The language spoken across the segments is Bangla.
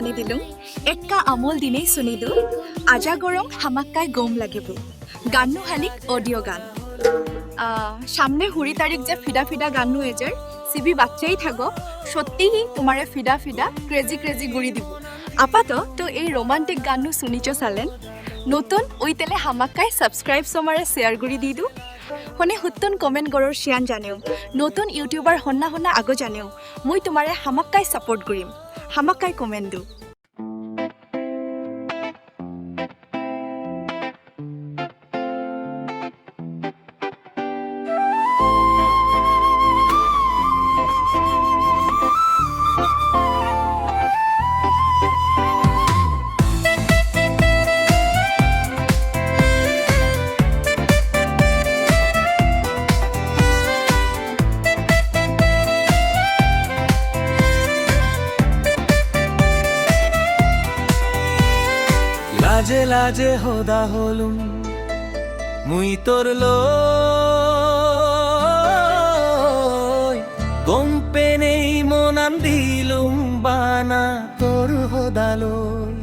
আনি দিলুং এক্কা আমল দিনেই শুনিলু আজা গরম হামাক্কায় গম লাগিব গান্নু হালিক অডিও গান সামনে 20 তারিখ যে ফিডা ফিডা গান্নু এজের সিবি বাচ্চাই থাকো সত্যিই তোমারে ফিডা ফিডা ক্রেজি ক্রেজি গুড়ি দিব আপাত তো এই রোমান্টিক গান্নু শুনিছ চালেন নতুন ওইতেলে হামাক্কায় সাবস্ক্রাইব সমারে শেয়ার গুড়ি দি দু হনে হুত্তন কমেন্ট গড়ৰ শিয়ান জানেও নতুন ইউটিউবার হন্না হন্না আগো জানেও মই তোমারে হামাক্কায় সাপোর্ট করিম হামাক্কায় কমেন্ট দু লাজে লাজে হোদা হলুম মুই তোর লই গম পেনেই মনান দিলুম বানা তোর হোদা লই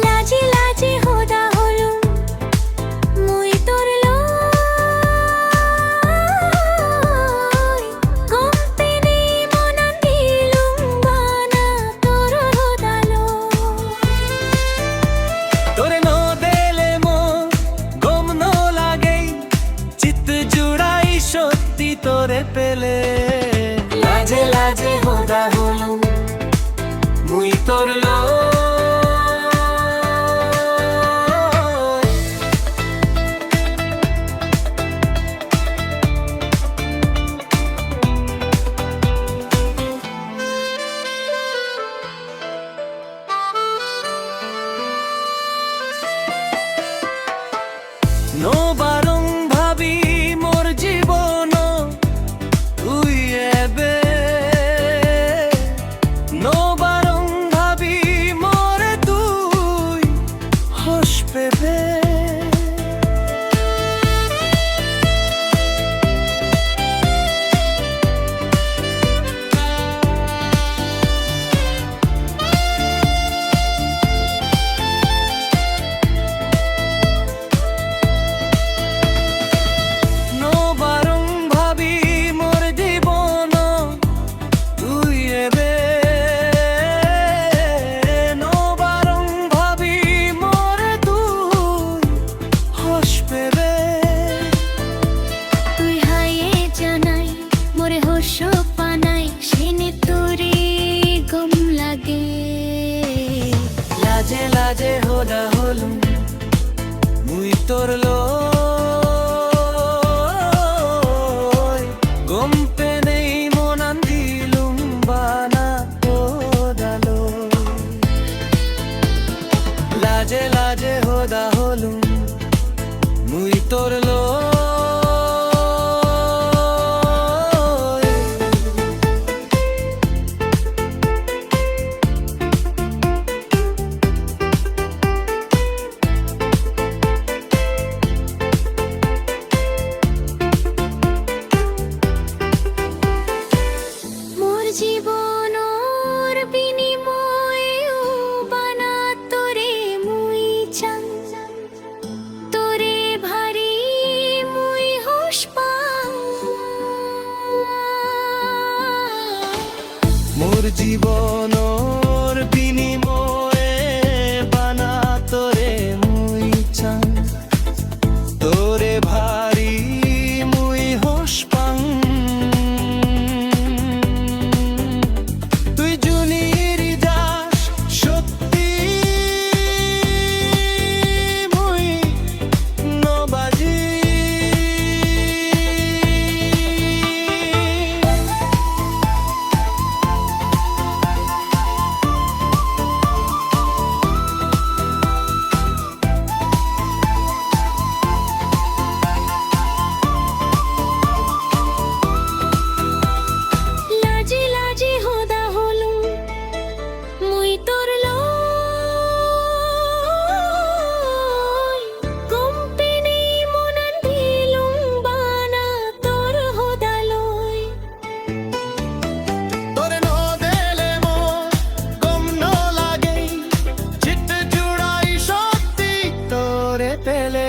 লাজে লাজে হোদা হলুম মুই তোর লই গম পেনেই মনান দিলুম বানা তোর হোদা লই তোরে নো দেলে মো গম নো লাগে চিত জুড়াই সত্যি তোরে পেলে লাজে লাজে হোদা হলুম মুই তোর লই নো বারং ভাবি মোর জীবন তুই এবে নো বারং ভাবি মোরে তুই হস পেবে নো বারং ভাবি মোর জীবন তুই এবে নো বারং ভাবি মোরে তুই হস পেবে তুই হায়ে জানাই মোরে হোশ পানাই সেনে তোরে গম লাগে লাজে লাজে হোদা হলুম মুই তোর লই গম পেনেই মনান দিলুম বানা হোদা লই লাজে লাজে হোদা হলুম মুই তোর লই মোর জীবনর বিনিময়ে বানা তোরে মুই চাং তোরে ভারি মুই হোশ পাং মোর জীবনর বিনিময়ে বানা তোরে মুই চাং তোরে ভারি মুই হোস পাং তুই জুনির যাস সত্যি মুই নবাজি পেলে